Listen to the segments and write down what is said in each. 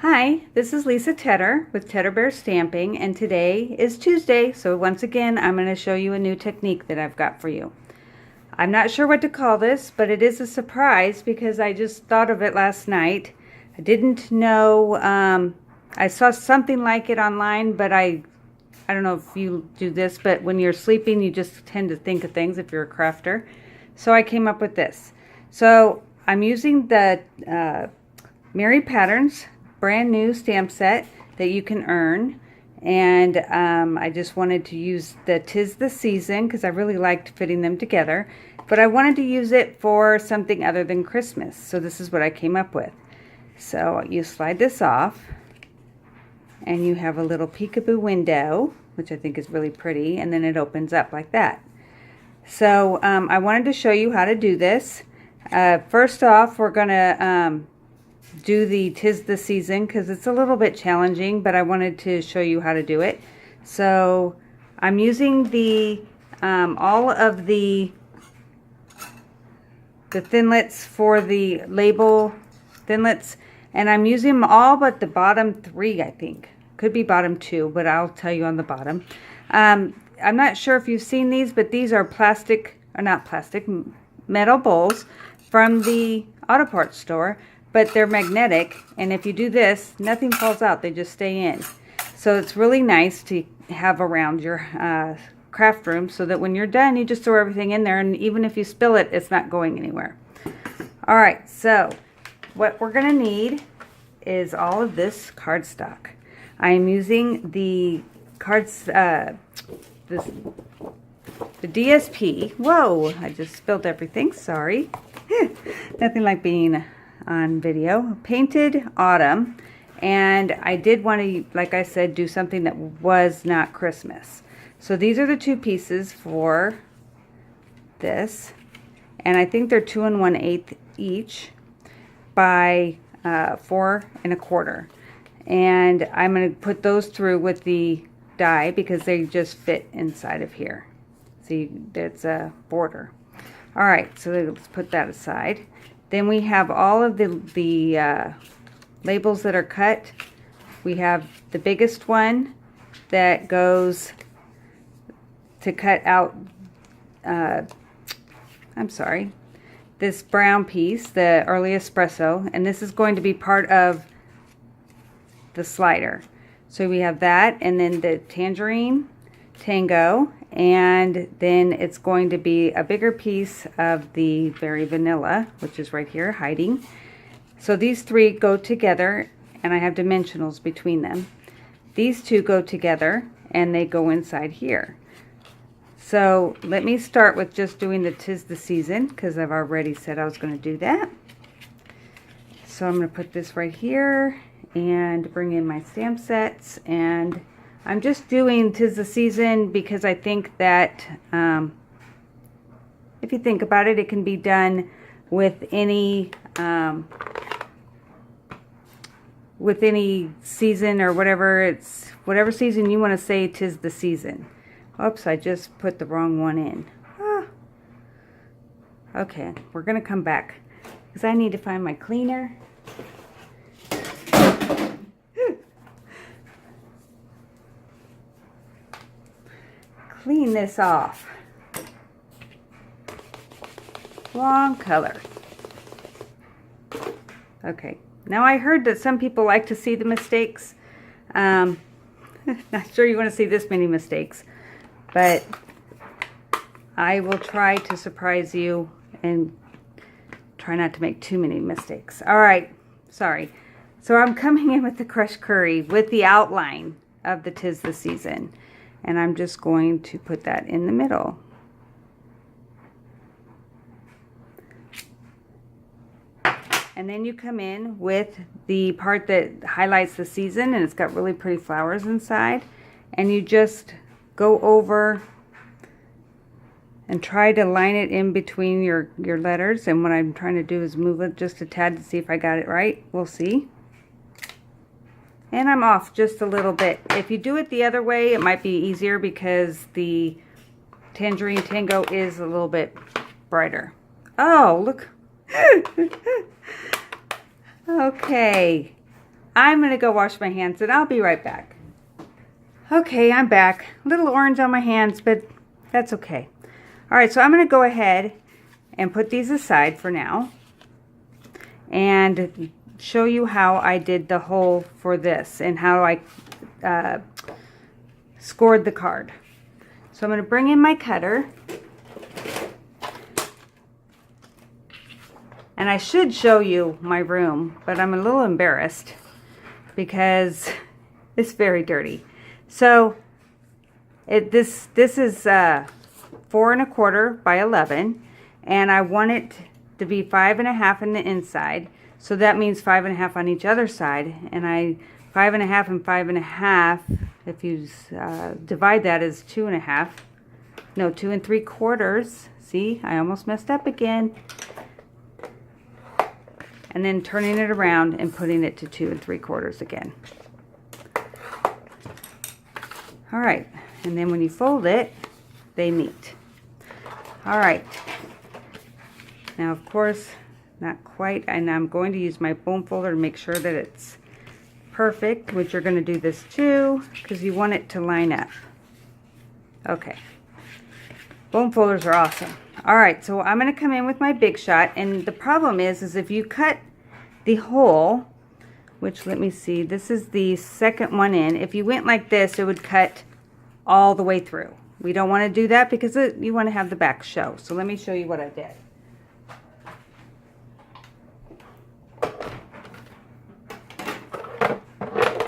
Hi, this is Lisa Tedder with Tedder Bear Stamping, and today is Tuesday, so once again I'm going to show you a new technique that I've got for you. I'm not sure what to call this, but it is a surprise because I just thought of it last night. I didn't know, I saw something like it online, but I don't know if you do this, but when you're sleeping you just tend to think of things if you're a crafter. So I came up with this. So I'm using the Merry Patterns brand new stamp set that you can earn, and I just wanted to use the 'Tis the Season because I really liked fitting them together, but I wanted to use it for something other than Christmas, so this is what I came up with. So you slide this off and you have a little peekaboo window, which I think is really pretty, and then it opens up like that. So I wanted to show you how to do this. First off, we're gonna do the 'Tis the Season because it's a little bit challenging, but I wanted to show you how to do it. So I'm using the all of the Thinlits for the label Thinlits, and I'm using them all but the bottom three, I think. Could be bottom two, but I'll tell you on the bottom. I'm not sure if you've seen these, but these are plastic, or not plastic, metal bowls from the auto parts store. But they're magnetic, and if you do this, nothing falls out, they just stay in. So it's really nice to have around your craft room so that when you're done, you just throw everything in there, and even if you spill it, it's not going anywhere. All right, so what we're gonna need is all of this cardstock. I'm using the the DSP. Whoa, I just spilled everything, sorry. Nothing like being on video. Painted Autumn, and I did want to, like I said, do something that was not Christmas. So these are the two pieces for this, and I think they're 2 1/8 each by 4 1/4, and I'm going to put those through with the die because they just fit inside of here. See, there's a border. All right, so let's put that aside. Then we have all of the labels that are cut. We have the biggest one that goes to cut out, I'm sorry, this brown piece, the early espresso, and this is going to be part of the slider. So we have that, and then the tangerine, tango, and then it's going to be a bigger piece of the berry vanilla, which is right here hiding. So these three go together, and I have dimensionals between them. These two go together and they go inside here. So let me start with just doing the 'Tis the Season because I've already said I was going to do that. So I'm going to put this right here and bring in my stamp sets, and I'm just doing 'Tis the Season because I think that if you think about it, it can be done with any season or whatever. It's whatever season you want to say 'tis the season. Oops, I just put the wrong one in. Okay, we're gonna come back because I need to find my cleaner. Clean this off. Wrong color. Okay, now I heard that some people like to see the mistakes. Not sure you want to see this many mistakes, but I will try to surprise you and try not to make too many mistakes. All right, sorry. So I'm coming in with the crushed curry with the outline of the 'Tis the Season. And I'm just going to put that in the middle. And then you come in with the part that highlights the season, and it's got really pretty flowers inside. And you just go over and try to line it in between your letters. And what I'm trying to do is move it just a tad to see if I got it right. We'll see. And I'm off just a little bit. If you do it the other way, it might be easier because the Tangerine Tango is a little bit brighter. Oh, look. Okay. I'm going to go wash my hands and I'll be right back. Okay, I'm back. A little orange on my hands, but that's okay. All right, so I'm going to go ahead and put these aside for now and show you how I did the hole for this and how I scored the card. So I'm going to bring in my cutter. And I should show you my room, but I'm a little embarrassed because it's very dirty. So this is 4 1/4 by 11, and I want it to be 5 1/2 on the inside. So that means 5 1/2 on each other side, and 5 1/2 and 5 1/2. If you divide that as 2 1/2, no, 2 3/4. See, I almost messed up again. And then turning it around and putting it to 2 3/4 again. All right, and then when you fold it, they meet. All right. Now, of course, not quite, and I'm going to use my bone folder to make sure that it's perfect, which you're going to do this too, because you want it to line up. Okay. Bone folders are awesome. All right, so I'm going to come in with my Big Shot, and the problem is if you cut the hole, which, let me see, this is the second one in. If you went like this, it would cut all the way through. We don't want to do that because you want to have the back show. So let me show you what I did.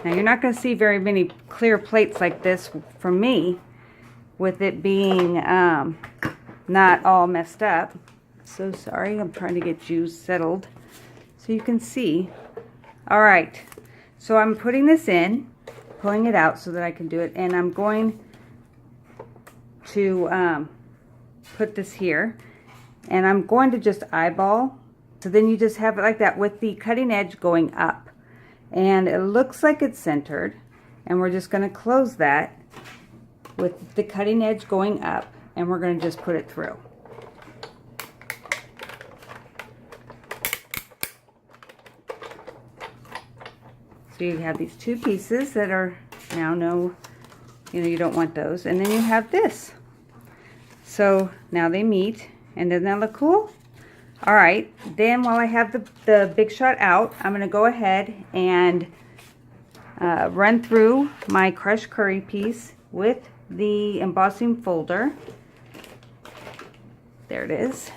Now you're not going to see very many clear plates like this from me, with it being not all messed up. So sorry, I'm trying to get you settled so you can see. All right, so I'm putting this in, pulling it out so that I can do it, and I'm going to put this here, and I'm going to just eyeball. So then you just have it like that with the cutting edge going up, and it looks like it's centered, and we're just going to close that with the cutting edge going up, and we're going to just put it through. So you have these two pieces that are now you don't want those, and then you have this. So now they meet, and doesn't that look cool? All right, then while I have the Big Shot out, I'm going to go ahead and run through my crushed curry piece with the embossing folder. There it is.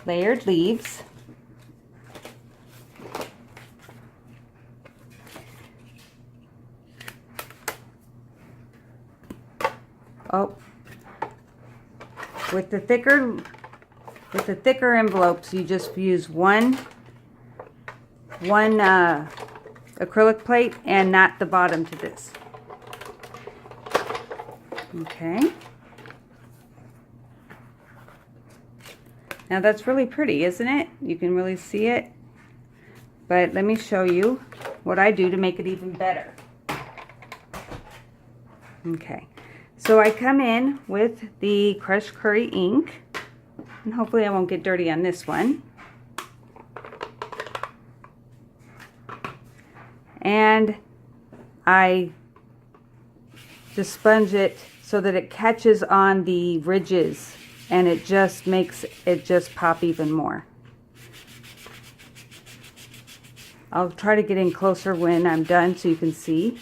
Layered leaves. Oh, with the thicker envelopes, you just use one acrylic plate and not the bottom to this. Okay. Now that's really pretty, isn't it? You can really see it. But let me show you what I do to make it even better. Okay. So I come in with the crushed curry ink, and hopefully I won't get dirty on this one. And I just sponge it so that it catches on the ridges, and it just makes it just pop even more. I'll try to get in closer when I'm done so you can see.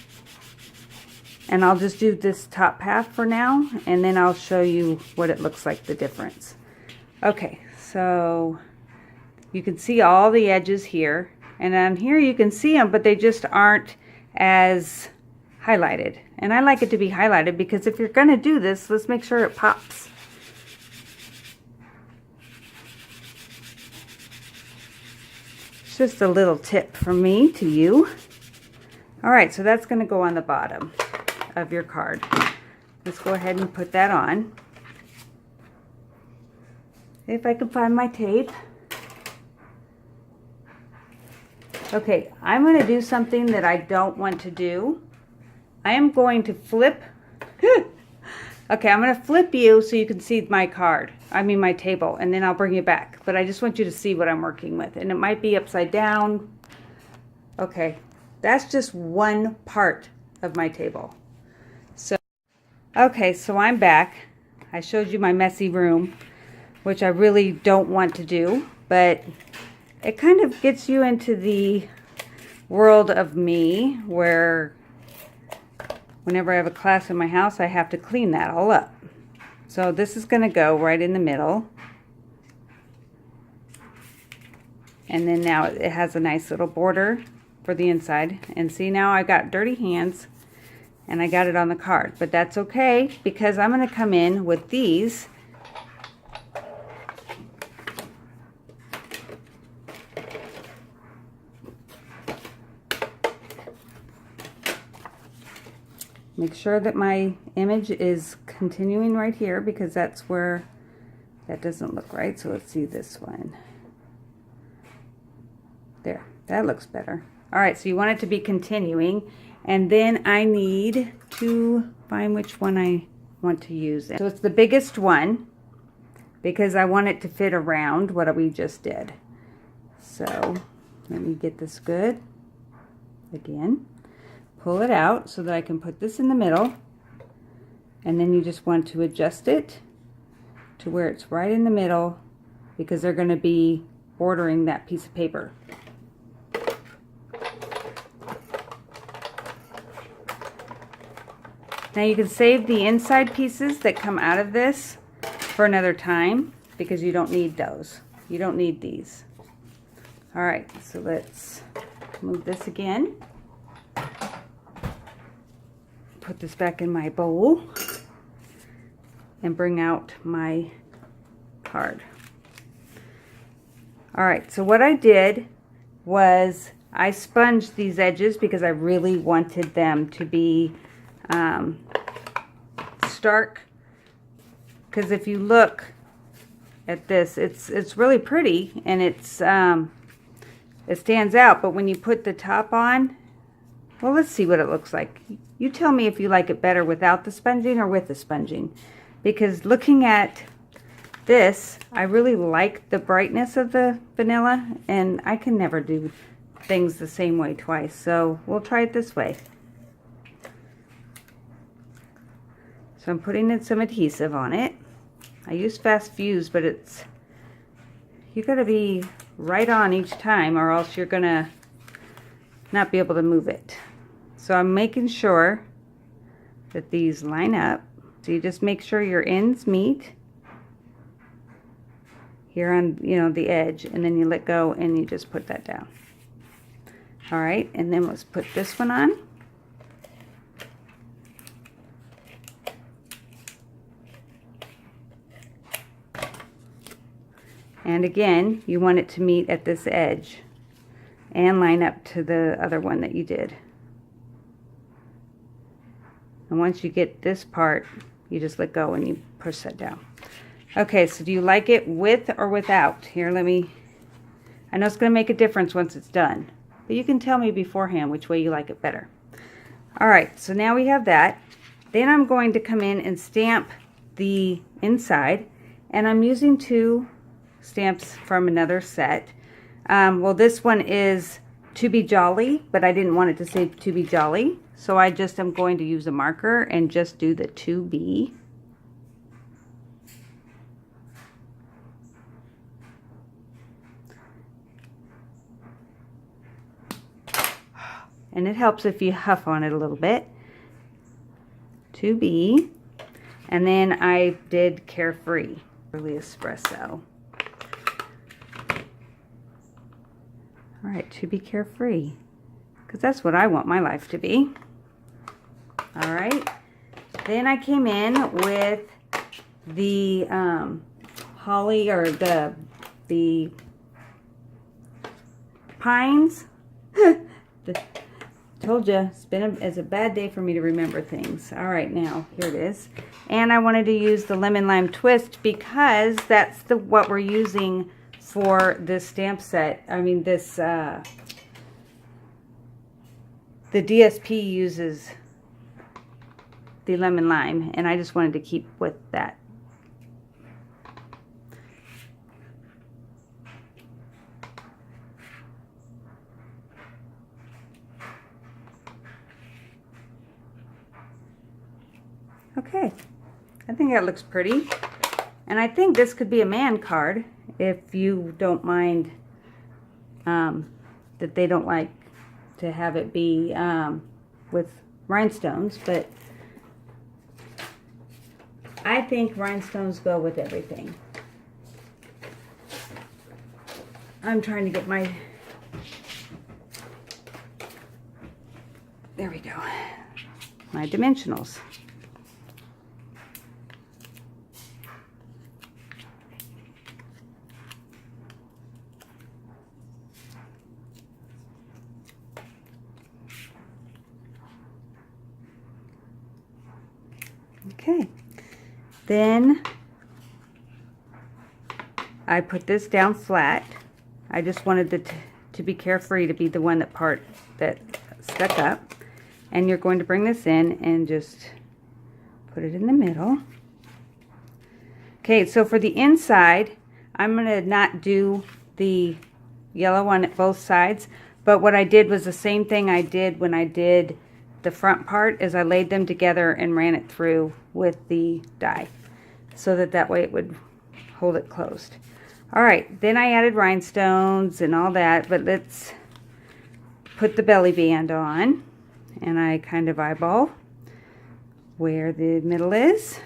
And I'll just do this top half for now, and then I'll show you what it looks like, the difference. Okay, so you can see all the edges here, and on here you can see them, but they just aren't as highlighted. And I like it to be highlighted because if you're going to do this, let's make sure it pops. It's just a little tip from me to you. All right, so that's going to go on the bottom of your card. Let's go ahead and put that on. If I can find my tape. Okay, I'm going to do something that I don't want to do. I am going to flip. Okay, I'm going to flip you so you can see my card. I mean my table, and then I'll bring you back. But I just want you to see what I'm working with. And it might be upside down. Okay, that's just one part of my table. So, okay, so I'm back. I showed you my messy room, which I really don't want to do, but it kind of gets you into the world of me where whenever I have a class in my house, I have to clean that all up. So this is going to go right in the middle. And then now it has a nice little border for the inside. And see, now I got dirty hands and I got it on the card. But that's okay, because I'm going to come in with these. Make sure that my image is continuing right here, because that's where that doesn't look right. So let's see this one. There, that looks better. All right, so you want it to be continuing, and then I need to find which one I want to use. So it's the biggest one, because I want it to fit around what we just did. So let me get this good. Again, pull it out so that I can put this in the middle, and then you just want to adjust it to where it's right in the middle, because they're going to be bordering that piece of paper. Now you can save the inside pieces that come out of this for another time, because you don't need those. You don't need these. All right, so let's move this again. Put this back in my bowl and bring out my card. All right, so what I did was I sponged these edges because I really wanted them to be stark, because if you look at this, it's really pretty, and it stands out, but when you put the top on, well, let's see what it looks like. You tell me if you like it better without the sponging or with the sponging, because looking at this, I really like the brightness of the vanilla, and I can never do things the same way twice, so we'll try it this way. So I'm putting in some adhesive on it. I use Fast Fuse, but you gotta be right on each time, or else you're gonna not be able to move it. So I'm making sure that these line up. So you just make sure your ends meet here on, the edge, and then you let go and you just put that down. All right, and then let's put this one on. And again, you want it to meet at this edge and line up to the other one that you did. And once you get this part, you just let go and you push that down. Okay, so do you like it with or without? Here, I know it's going to make a difference once it's done, but you can tell me beforehand which way you like it better. All right, so now we have that. Then I'm going to come in and stamp the inside, and I'm using 2 stamps from another set. Well, this one is To Be Jolly, but I didn't want it to say To Be Jolly, so I just am going to use a marker and just do the To Be. And it helps if you huff on it a little bit. To Be. And then I did Carefree, really espresso. All right, to be carefree, because that's what I want my life to be. All right, then I came in with the holly, or the pines. Told you, it's a bad day for me to remember things. All right, now here it is, and I wanted to use the lemon lime twist because that's what we're using for this stamp set. I mean, this the DSP uses the lemon lime, and I just wanted to keep with that. Okay, I think that looks pretty. And I think this could be a man card if you don't mind that they don't like to have it be with rhinestones, but I think rhinestones go with everything. I'm trying to get my, there we go, my dimensionals. Okay, then I put this down flat. I just wanted it to be carefree, to be the one that stuck up. And you're going to bring this in and just put it in the middle. Okay, so for the inside, I'm going to not do the yellow on both sides, but what I did was the same thing I did when I did the front part, is I laid them together and ran it through with the die so that way it would hold it closed. All right, then I added rhinestones and all that, but let's put the belly band on, and I kind of eyeball where the middle is.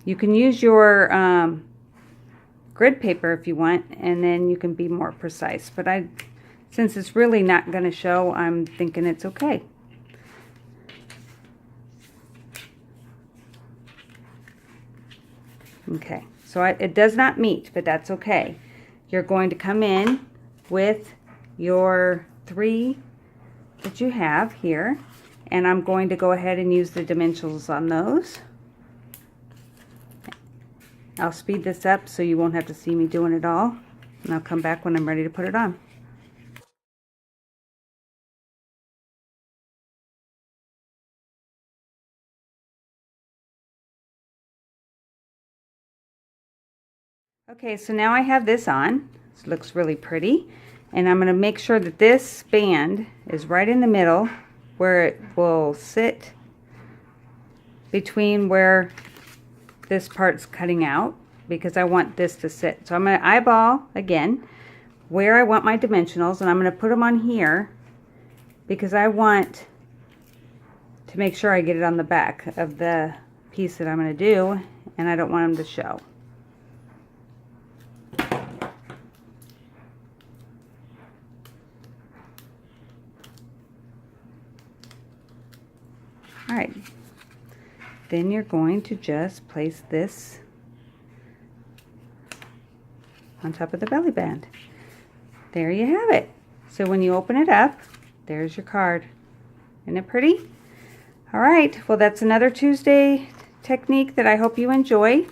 You can use your grid paper if you want, and then you can be more precise, but since it's really not going to show, I'm thinking it's okay. Okay, so it does not meet, but that's okay. You're going to come in with your 3 that you have here, and I'm going to go ahead and use the dimensionals on those. I'll speed this up so you won't have to see me doing it all, and I'll come back when I'm ready to put it on. Okay, so now I have this on. This looks really pretty. And I'm going to make sure that this band is right in the middle where it will sit between where this part's cutting out, because I want this to sit. So I'm going to eyeball again where I want my dimensionals, and I'm going to put them on here because I want to make sure I get it on the back of the piece that I'm going to do, and I don't want them to show. All right, then you're going to just place this on top of the belly band. There you have it. So when you open it up, there's your card. Isn't it pretty? All right, well, that's another Tuesday technique that I hope you enjoy.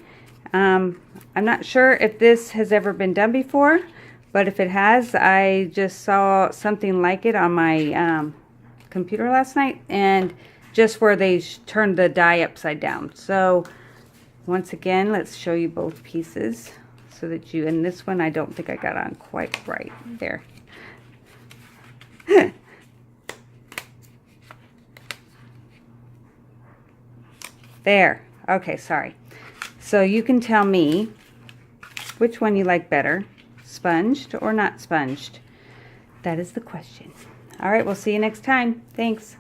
I'm not sure if this has ever been done before, but if it has, I just saw something like it on my computer last night, and just where they turned the die upside down. So once again, let's show you both pieces so that you, and this one I don't think I got on quite right there. There. Okay, sorry. So you can tell me which one you like better, sponged or not sponged. That is the question. All right, we'll see you next time. Thanks.